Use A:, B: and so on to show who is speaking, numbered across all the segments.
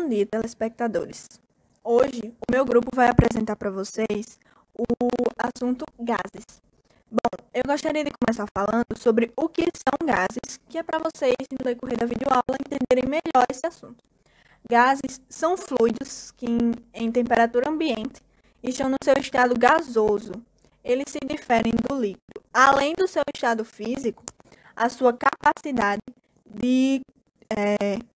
A: Bom dia, telespectadores. Hoje, o meu grupo vai apresentar para vocês o assunto gases. Bom, eu gostaria de começar falando sobre o que são gases, que é para vocês, no decorrer da videoaula, entenderem melhor esse assunto. Gases são fluidos que, em temperatura ambiente, estão no seu estado gasoso. Eles se diferem do líquido. Além do seu estado físico, a sua capacidade de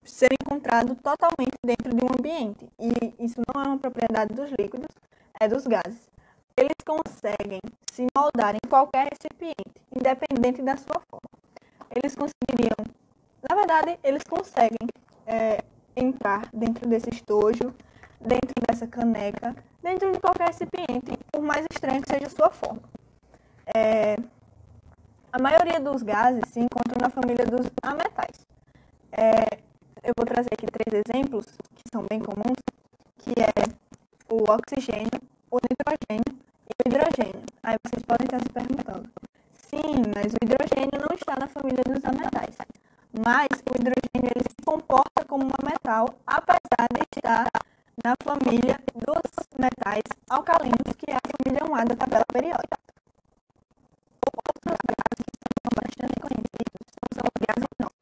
A: ser encontrado totalmente dentro de um ambiente. E isso não é uma propriedade dos líquidos, é dos gases. Eles conseguem se moldar em qualquer recipiente, independente da sua forma. Eles conseguiriam, na verdade, eles conseguem entrar dentro desse estojo, dentro dessa caneca, dentro de qualquer recipiente, por mais estranho que seja a sua forma. A maioria dos gases se encontram na família dos ametais. Eu vou trazer aqui 3 exemplos que são bem comuns, que é o oxigênio, o nitrogênio e o hidrogênio. Aí vocês podem estar se perguntando: sim, mas o hidrogênio não está na família dos ametais. Mas o hidrogênio ele se comporta como um metal, apesar de estar na família dos metais alcalinos, que é a família 1A da tabela periódica. Outros gases que são bastante conhecidos são os gases nobres.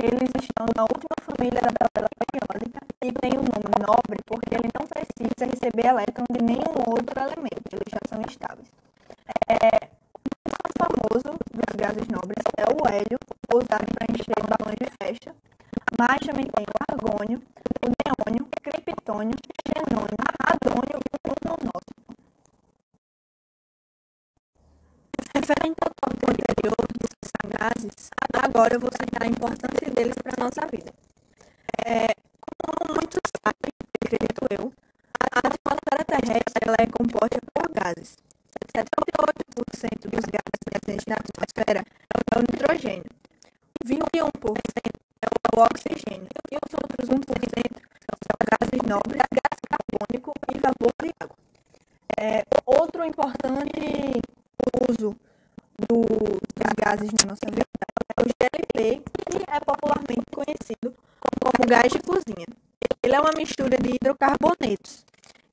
A: Eles estão na última família da tabela periódica e têm o nome nobre porque ele não precisa receber elétron de nenhum outro elemento, eles já são estáveis. O mais famoso dos gases nobres é o hélio, usado para encher balões de festa, mas também tem o argônio, o neônio, criptônio, xenônio, radônio e o monóxido. Referente ao tópico anterior, que são gases, agora eu vou citar a importância deles para a nossa vida. Como muitos sabem, acredito eu, a atmosfera terrestre ela é composta por gases. 78% dos gases presentes na atmosfera é o nitrogênio, 21% é o oxigênio e os outros 1% são gases nobres, gás carbônico e vapor de água. Outro importante uso dos gases na nossa vida é o GLP, que é popularmente conhecido como gás de cozinha. Ele é uma mistura de hidrocarbonetos,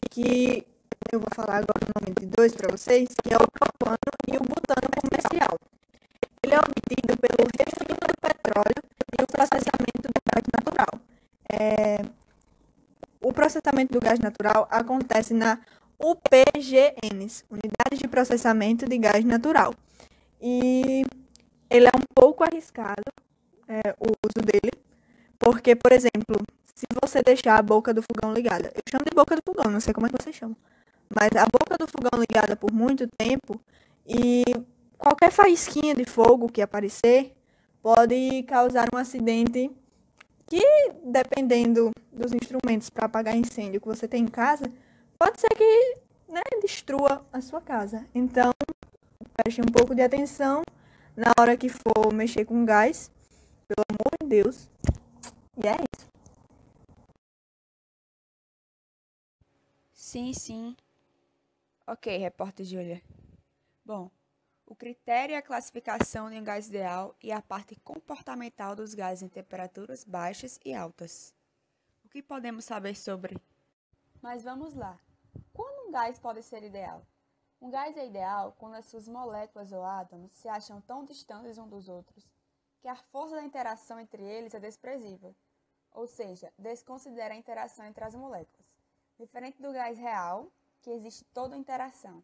A: que eu vou falar agora o nome de 2 para vocês, que é o propano e o butano comercial. Ele é obtido pelo refino do petróleo e o processamento do gás natural. O processamento do gás natural acontece na UPGNs, Unidades de Processamento de Gás Natural. E ele é um pouco arriscado, o uso dele, porque, por exemplo, se você deixar a boca do fogão ligada, eu chamo de boca do fogão, não sei como é que você chama, mas a boca do fogão ligada por muito tempo e qualquer faísquinha de fogo que aparecer pode causar um acidente que, dependendo dos instrumentos para apagar incêndio que você tem em casa, pode ser que destrua a sua casa. Então, preste um pouco de atenção na hora que for mexer com gás, pelo amor de Deus. E é isso.
B: Sim. Ok, repórter Júlia. Bom, o critério é a classificação de um gás ideal e a parte comportamental dos gases em temperaturas baixas e altas. O que podemos saber sobre? Mas vamos lá. Quando um gás pode ser ideal? Um gás é ideal quando as suas moléculas ou átomos se acham tão distantes uns dos outros que a força da interação entre eles é desprezível, ou seja, desconsidera a interação entre as moléculas. Diferente do gás real, que existe toda interação.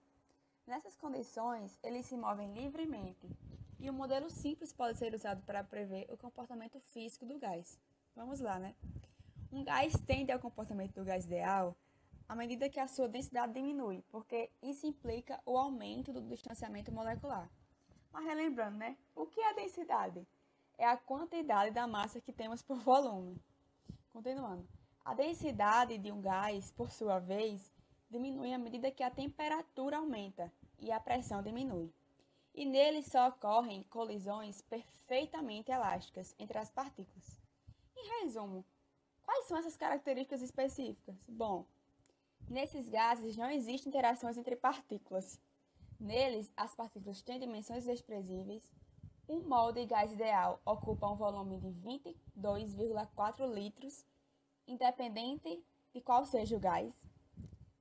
B: Nessas condições, eles se movem livremente, e um modelo simples pode ser usado para prever o comportamento físico do gás. Vamos lá, né? Um gás tende ao comportamento do gás ideal à medida que a sua densidade diminui, porque isso implica o aumento do distanciamento molecular. Mas relembrando, né? O que é a densidade? É a quantidade da massa que temos por volume. Continuando. A densidade de um gás, por sua vez, diminui à medida que a temperatura aumenta e a pressão diminui. E nele só ocorrem colisões perfeitamente elásticas entre as partículas. Em resumo, quais são essas características específicas? Bom, nesses gases não existem interações entre partículas. Neles, as partículas têm dimensões desprezíveis. Um mol de gás ideal ocupa um volume de 22,4 litros independente de qual seja o gás.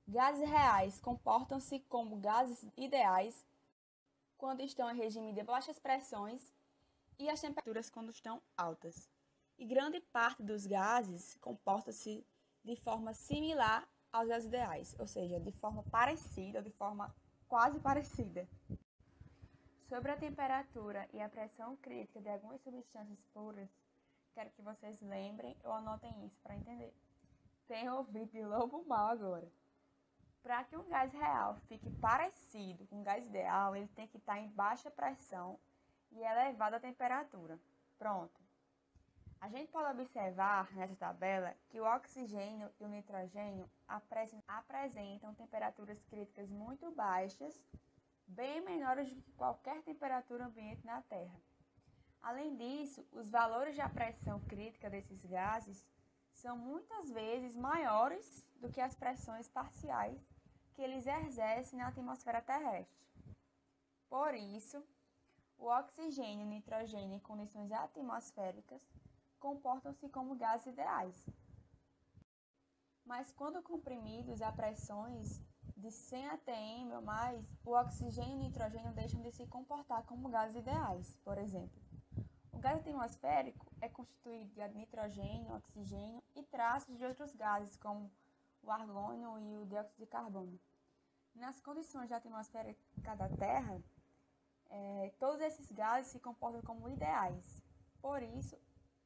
B: Gases reais comportam-se como gases ideais quando estão em regime de baixas pressões e as temperaturas quando estão altas. E grande parte dos gases comporta-se de forma similar aos gases ideais, ou seja, de forma parecida, ou de forma quase parecida. Sobre a temperatura e a pressão crítica de algumas substâncias puras, quero que vocês lembrem ou anotem isso para entender. Tenho ouvido de lobo mal agora. Para que um gás real fique parecido com um gás ideal, ele tem que estar em baixa pressão e elevada temperatura. Pronto. A gente pode observar nessa tabela que o oxigênio e o nitrogênio apresentam temperaturas críticas muito baixas, bem menores do que qualquer temperatura ambiente na Terra. Além disso, os valores da pressão crítica desses gases são muitas vezes maiores do que as pressões parciais que eles exercem na atmosfera terrestre. Por isso, o oxigênio e o nitrogênio em condições atmosféricas comportam-se como gases ideais. Mas quando comprimidos a pressões de 100 atm ou mais, o oxigênio e o nitrogênio deixam de se comportar como gases ideais. Por exemplo, o gás atmosférico é constituído de nitrogênio, oxigênio e traços de outros gases, como o argônio e o dióxido de carbono. Nas condições da atmosfera da Terra, todos esses gases se comportam como ideais. Por isso,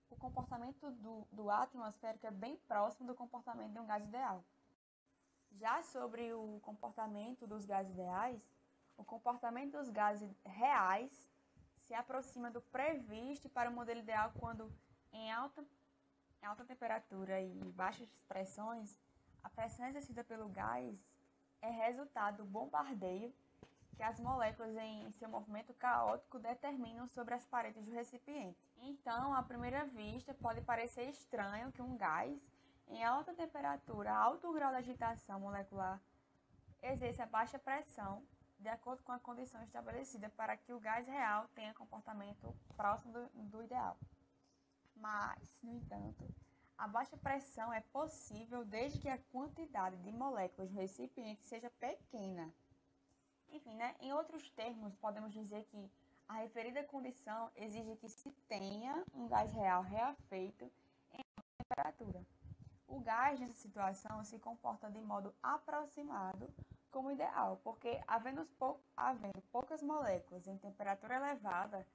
B: o comportamento do ar atmosférico é bem próximo do comportamento de um gás ideal. Já sobre o comportamento dos gases ideais, o comportamento dos gases reais se aproxima do previsto para o modelo ideal quando, em alta temperatura e baixas pressões, a pressão exercida pelo gás é resultado do bombardeio que as moléculas em seu movimento caótico determinam sobre as paredes do recipiente. Então, à primeira vista, pode parecer estranho que um gás em alta temperatura, alto grau de agitação molecular, exerça baixa pressão, de acordo com a condição estabelecida para que o gás real tenha comportamento próximo do ideal. Mas, no entanto, a baixa pressão é possível desde que a quantidade de moléculas no recipiente seja pequena. Enfim, em outros termos, podemos dizer que a referida condição exige que se tenha um gás real reafeito em alta temperatura. O gás, nessa situação, se comporta de modo aproximado como ideal, porque havendo poucas moléculas em temperatura elevada,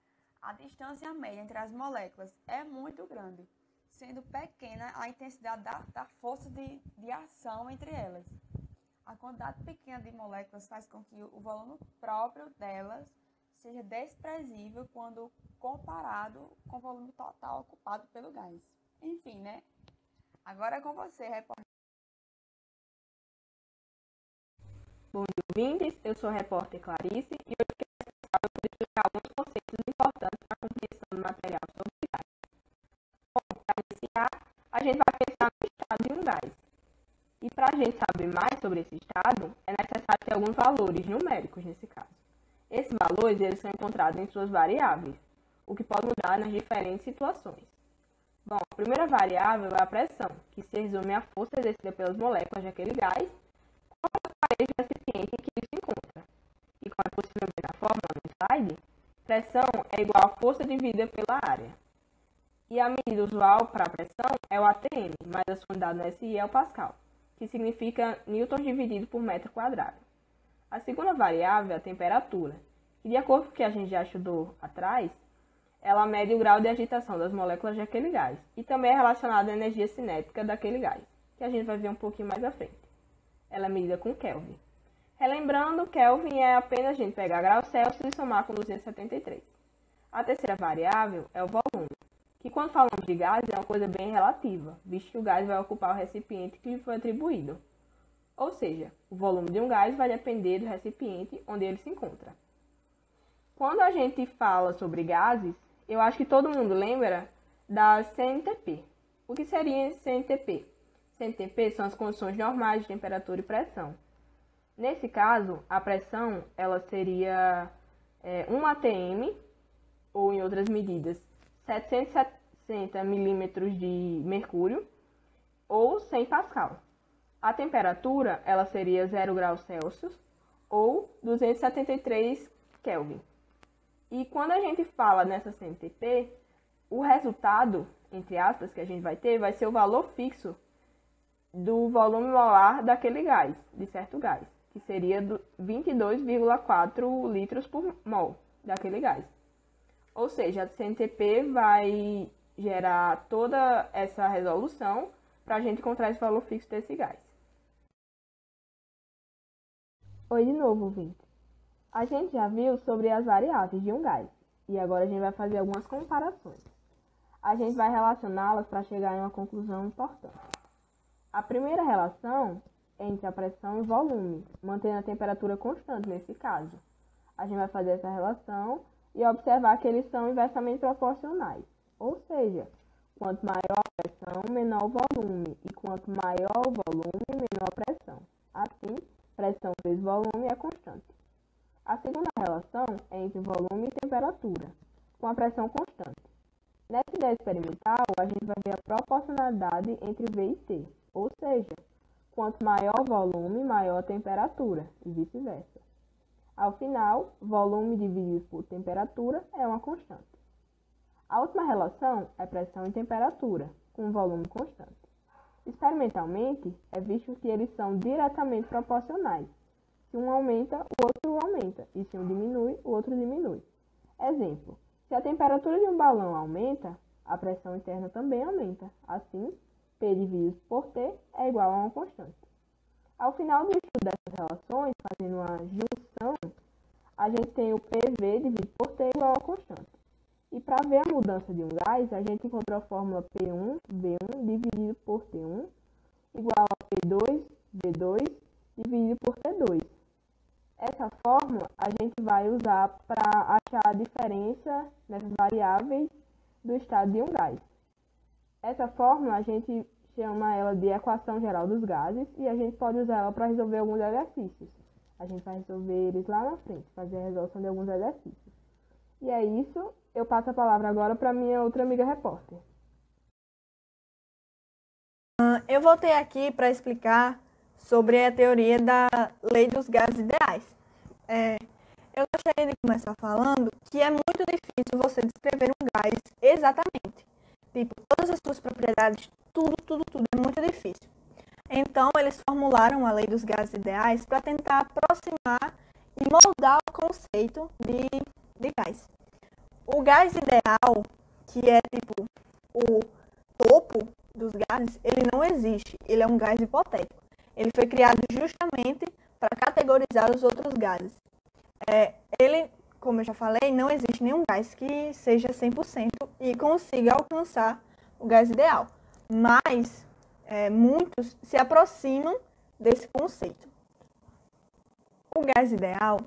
B: a distância média entre as moléculas é muito grande, sendo pequena a intensidade da força de ação entre elas. A quantidade pequena de moléculas faz com que o volume próprio delas seja desprezível quando comparado com o volume total ocupado pelo gás. Enfim, Agora é com você, repórter.
C: Bom dia, ouvintes. Eu sou a repórter Clarice e hoje quero responsável por explicar alguns conceitos importantes para a compreensão do material sobre gás. Bom, para iniciar, a gente vai pensar no estado de um gás. E para a gente saber mais sobre esse estado, é necessário ter alguns valores numéricos nesse caso. Esses valores eles são encontrados em suas variáveis, o que pode mudar nas diferentes situações. Bom, a primeira variável é a pressão, que se resume à força exercida pelas moléculas daquele gás contra a parede do recipiente em que ele se encontra. E como é possível ver na fórmula no slide, pressão é igual à força dividida pela área. E a medida usual para a pressão é o ATM, mas a sua unidade no SI é o Pascal, que significa newtons dividido por metro quadrado. A segunda variável é a temperatura, que de acordo com o que a gente já estudou atrás, ela mede o grau de agitação das moléculas daquele gás e também é relacionada à energia cinética daquele gás, que a gente vai ver um pouquinho mais à frente. Ela é medida com Kelvin. Relembrando, Kelvin é apenas a gente pegar graus Celsius e somar com 273. A terceira variável é o volume, que quando falamos de gás é uma coisa bem relativa, visto que o gás vai ocupar o recipiente que lhe foi atribuído. Ou seja, o volume de um gás vai depender do recipiente onde ele se encontra. Quando a gente fala sobre gases, eu acho que todo mundo lembra da CNTP. O que seria CNTP? CNTP são as condições normais de temperatura e pressão. Nesse caso, a pressão ela seria 1 atm, ou em outras medidas, 760 milímetros de mercúrio, ou 100 pascal. A temperatura ela seria 0 graus Celsius ou 273 Kelvin. E quando a gente fala nessa CMTP, o resultado, entre aspas, que a gente vai ter, vai ser o valor fixo do volume molar daquele gás, de certo gás, que seria 22,4 litros por mol daquele gás. Ou seja, a CMTP vai gerar toda essa resolução para a gente encontrar esse valor fixo desse gás. Oi de novo, ouvinte. A gente já viu sobre as variáveis de um gás e agora a gente vai fazer algumas comparações. A gente vai relacioná-las para chegar em uma conclusão importante. A primeira relação é entre a pressão e o volume, mantendo a temperatura constante nesse caso. A gente vai fazer essa relação e observar que eles são inversamente proporcionais, ou seja, quanto maior a pressão, menor o volume, e quanto maior o volume, menor a pressão. Assim, pressão vezes volume é constante. A segunda relação é entre volume e temperatura, com a pressão constante. Nessa ideia experimental, a gente vai ver a proporcionalidade entre V e T, ou seja, quanto maior o volume, maior a temperatura, e vice-versa. Ao final, volume dividido por temperatura é uma constante. A última relação é pressão e temperatura, com volume constante. Experimentalmente, é visto que eles são diretamente proporcionais. Se um aumenta, o outro aumenta, e se um diminui, o outro diminui. Exemplo, se a temperatura de um balão aumenta, a pressão interna também aumenta. Assim, P dividido por T é igual a uma constante. Ao final do estudo dessas relações, fazendo uma junção, a gente tem o PV dividido por T igual a constante. E para ver a mudança de um gás, a gente encontrou a fórmula P1V1 dividido por T1 igual a P2V2 dividido por T2. Essa fórmula a gente vai usar para achar a diferença nessas variáveis do estado de um gás. Essa fórmula a gente chama ela de equação geral dos gases e a gente pode usar ela para resolver alguns exercícios. A gente vai resolver eles lá na frente, fazer a resolução de alguns exercícios. E é isso, eu passo a palavra agora para minha outra amiga repórter.
A: Eu voltei aqui para explicar sobre a teoria da lei dos gases ideais. Eu gostaria de começar falando que é muito difícil você descrever um gás exatamente. Tipo, todas as suas propriedades, tudo é muito difícil. Então, eles formularam a lei dos gases ideais para tentar aproximar e moldar o conceito de gás. O gás ideal, que é tipo o topo dos gases, ele não existe, ele é um gás hipotético. Ele foi criado justamente para categorizar os outros gases. Ele, como eu já falei, não existe nenhum gás que seja 100% e consiga alcançar o gás ideal. Mas muitos se aproximam desse conceito. O gás ideal,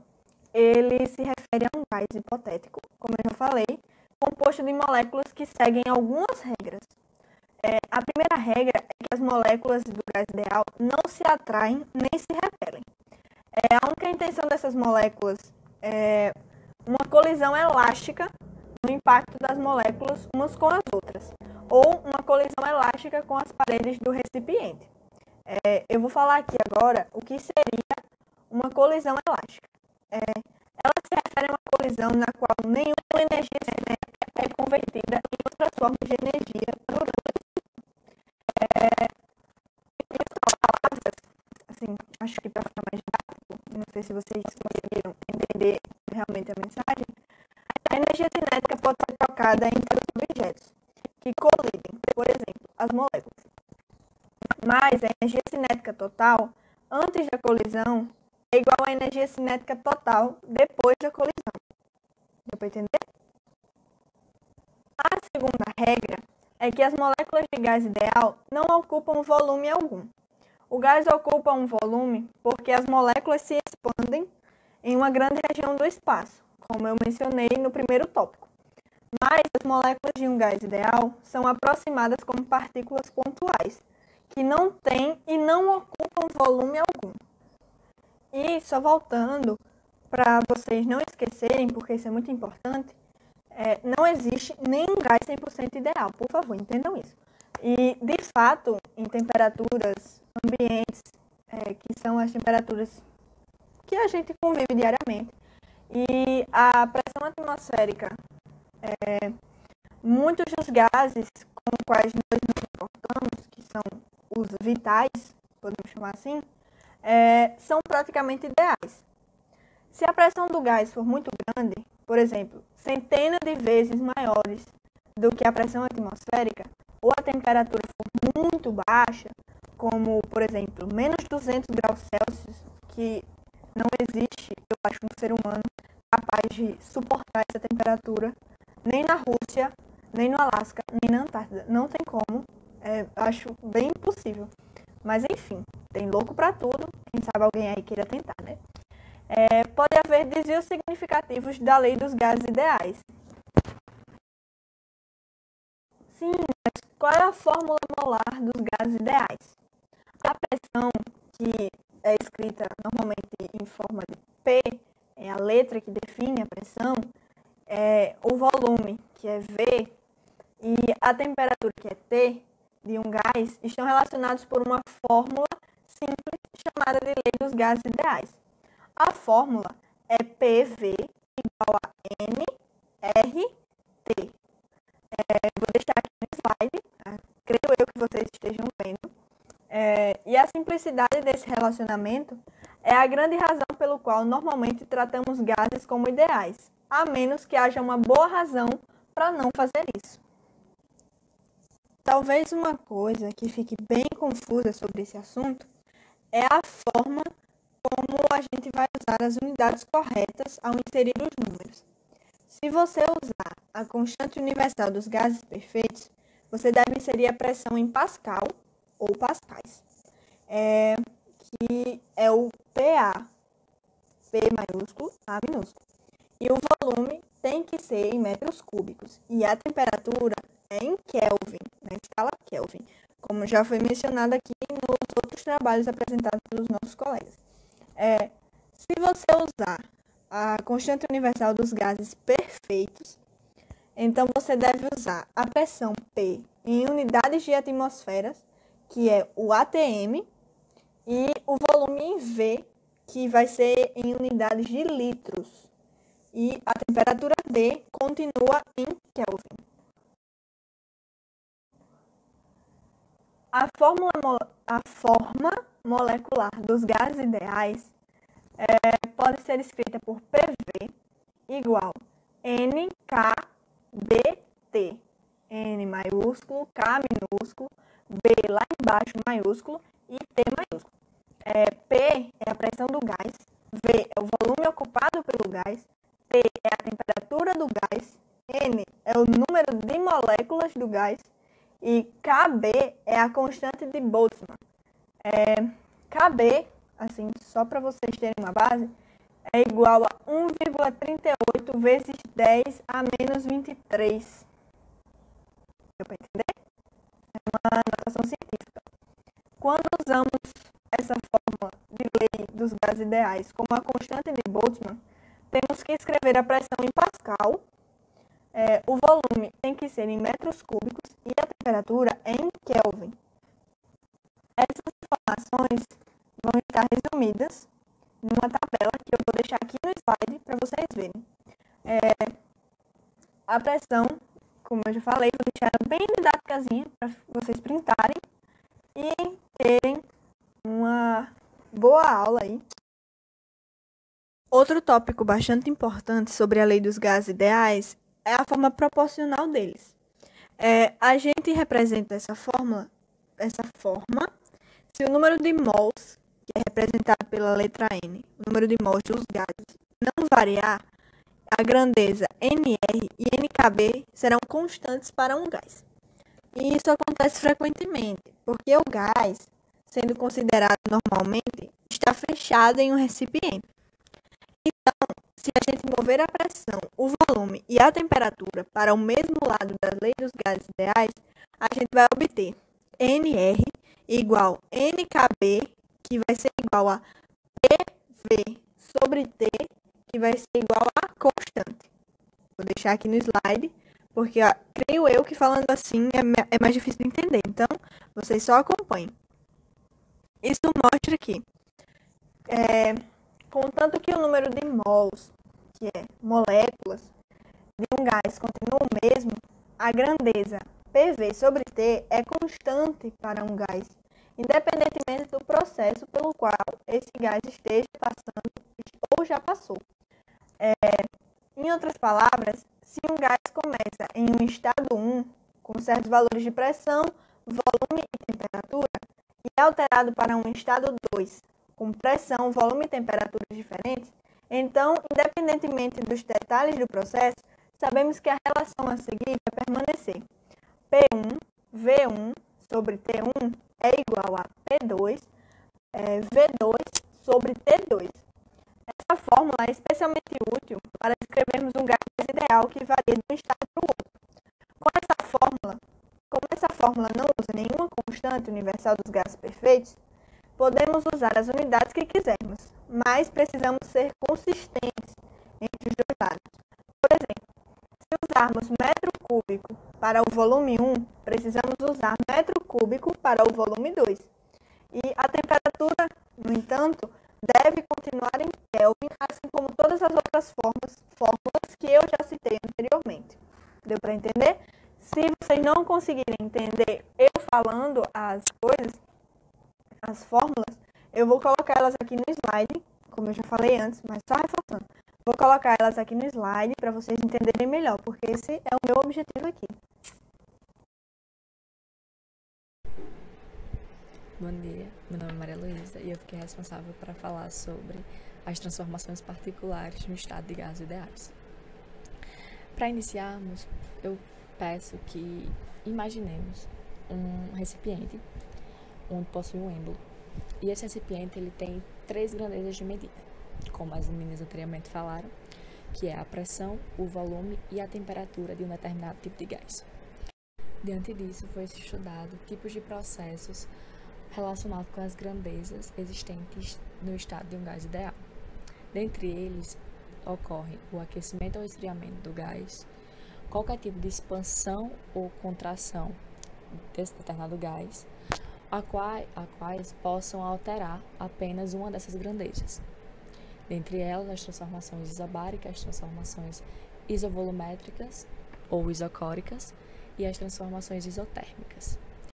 A: ele se refere a um gás hipotético, como eu já falei, composto de moléculas que seguem algumas regras. A primeira regra é que as moléculas do gás ideal não se atraem nem se repelem. A única intenção dessas moléculas é uma colisão elástica no impacto das moléculas umas com as outras, ou uma colisão elástica com as paredes do recipiente. Eu vou falar aqui agora o que seria uma colisão elástica. Ela se refere a uma colisão na qual nenhuma energia cinética é convertida em outras formas de energia durante assim, acho que para ficar mais didático, não sei se vocês conseguiram entender realmente a mensagem, a energia cinética pode ser trocada entre os objetos que colidem, por exemplo, as moléculas. Mas a energia cinética total, antes da colisão, é igual à energia cinética total depois da colisão. Deu para entender? A segunda regra é que as moléculas de gás ideal não ocupam volume algum. O gás ocupa um volume porque as moléculas se expandem em uma grande região do espaço, como eu mencionei no primeiro tópico. Mas as moléculas de um gás ideal são aproximadas como partículas pontuais, que não têm e não ocupam volume algum. E só voltando, para vocês não esquecerem, porque isso é muito importante, não existe nenhum gás 100% ideal, por favor, entendam isso. E, de fato, em temperaturas ambientes, que são as temperaturas que a gente convive diariamente, e a pressão atmosférica, muitos dos gases com os quais nós nos importamos, que são os vitais, podemos chamar assim, são praticamente ideais. Se a pressão do gás for muito grande, por exemplo, centenas de vezes maiores do que a pressão atmosférica, ou a temperatura for muito baixa, como, por exemplo, menos 200 graus Celsius, que não existe, eu acho, um ser humano capaz de suportar essa temperatura, nem na Rússia, nem no Alasca, nem na Antártida. Não tem como, acho bem impossível. Mas, enfim, tem louco para tudo, quem sabe alguém aí queira tentar, né? Pode haver desvios significativos da lei dos gases ideais. Sim, mas qual é a fórmula molar dos gases ideais? A pressão, que é escrita normalmente em forma de P, é a letra que define a pressão, o volume, que é V, e a temperatura, que é T, de um gás, estão relacionados por uma fórmula simples chamada de lei dos gases ideais. A fórmula é PV igual a nRT. Vou deixar aqui no slide, creio eu que vocês estejam vendo. E a simplicidade desse relacionamento é a grande razão pelo qual normalmente tratamos gases como ideais, a menos que haja uma boa razão para não fazer isso. Talvez uma coisa que fique bem confusa sobre esse assunto é a forma como a gente vai usar as unidades corretas ao inserir os números. Se você usar a constante universal dos gases perfeitos, você deve inserir a pressão em Pascal ou pascais, que é o PA, P maiúsculo, A minúsculo. E o volume tem que ser em metros cúbicos. E a temperatura é em Kelvin, na escala Kelvin, como já foi mencionado aqui nos outros trabalhos apresentados pelos nossos colegas. Se você usar a constante universal dos gases perfeitos, então você deve usar a pressão P em unidades de atmosferas, que é o ATM, e o volume em V, que vai ser em unidades de litros. E a temperatura D continua em Kelvin. A forma molecular dos gases ideais pode ser escrita por PV igual NKBT. N maiúsculo, K minúsculo, B lá embaixo maiúsculo e T maiúsculo. P é a pressão do gás, V é o volume ocupado pelo gás, T é a temperatura do gás, N é o número de moléculas do gás e Kb é a constante de Boltzmann. Kb, assim, só para vocês terem uma base, é igual a 1,38 vezes 10 a menos 23. Deu para entender? É uma notação científica. Quando usamos essa forma de lei dos gases ideais como a constante de Boltzmann, temos que escrever a pressão em Pascal, o volume tem que ser em metros cúbicos e a temperatura em Kelvin. Essas informações vão estar resumidas numa tabela que eu vou deixar aqui no slide para vocês verem. A pressão, como eu já falei, vou deixar ela bem didáticazinha para vocês printarem e terem uma boa aula aí. Outro tópico bastante importante sobre a lei dos gases ideais é a forma proporcional deles. A gente representa essa forma se o número de mols, que é representado pela letra N, o número de mols dos gases, não variar, a grandeza NR e NKB serão constantes para um gás. E isso acontece frequentemente, porque o gás, sendo considerado normalmente, está fechado em um recipiente. Então, se a gente mover a pressão, o volume e a temperatura para o mesmo lado da lei dos gases ideais, a gente vai obter NR igual NKB, que vai ser igual a PV sobre T, que vai ser igual a constante. Vou deixar aqui no slide porque creio eu que falando assim é mais difícil de entender. Então, vocês só acompanhem. Isso mostra que, contanto que o número de mols, que é moléculas, de um gás continua o mesmo, a grandeza PV sobre T é constante para um gás, independentemente do processo pelo qual esse gás esteja passando ou já passou. Em outras palavras, se um gás começa em um estado 1, com certos valores de pressão, volume e temperatura, e é alterado para um estado 2, com pressão, volume e temperaturas diferentes, então, independentemente dos detalhes do processo, sabemos que a relação a seguir vai permanecer. P1, V1 sobre T1 é igual a P2, V2 sobre T2. Essa fórmula é especialmente útil para descrevermos um gás ideal que varia de um estado para o outro. Como essa fórmula não usa nenhuma constante universal dos gases perfeitos, podemos usar as unidades que quisermos, mas precisamos ser consistentes entre os dois lados. Por exemplo, se usarmos metro cúbico para o volume 1, precisamos usar metro cúbico para o volume 2. E a temperatura, no entanto, deve continuar em Kelvin, assim como todas as outras fórmulas que eu já citei anteriormente. Deu para entender? Se vocês não conseguirem entender eu falando as coisas, as fórmulas, eu vou colocar elas aqui no slide, como eu já falei antes, mas só reforçando. Vou colocar elas aqui no slide para vocês entenderem melhor, porque esse é o meu objetivo aqui.
D: Bom dia, meu nome é Maria Luísa e eu fiquei responsável para falar sobre as transformações particulares no estado de gases ideais. Para iniciarmos, eu peço que imaginemos um recipiente onde possui um êmbolo. E esse recipiente ele tem 3 grandezas de medida, como as meninas anteriormente falaram, que é a pressão, o volume e a temperatura de um determinado tipo de gás. Diante disso, foi estudado tipos de processos relacionados com as grandezas existentes no estado de um gás ideal. Dentre eles, ocorre o aquecimento ou esfriamento do gás, qualquer tipo de expansão ou contração desse determinado gás, a quais possam alterar apenas uma dessas grandezas. Dentre elas, as transformações isobáricas, as transformações isovolumétricas ou isocóricas e as transformações isotérmicas.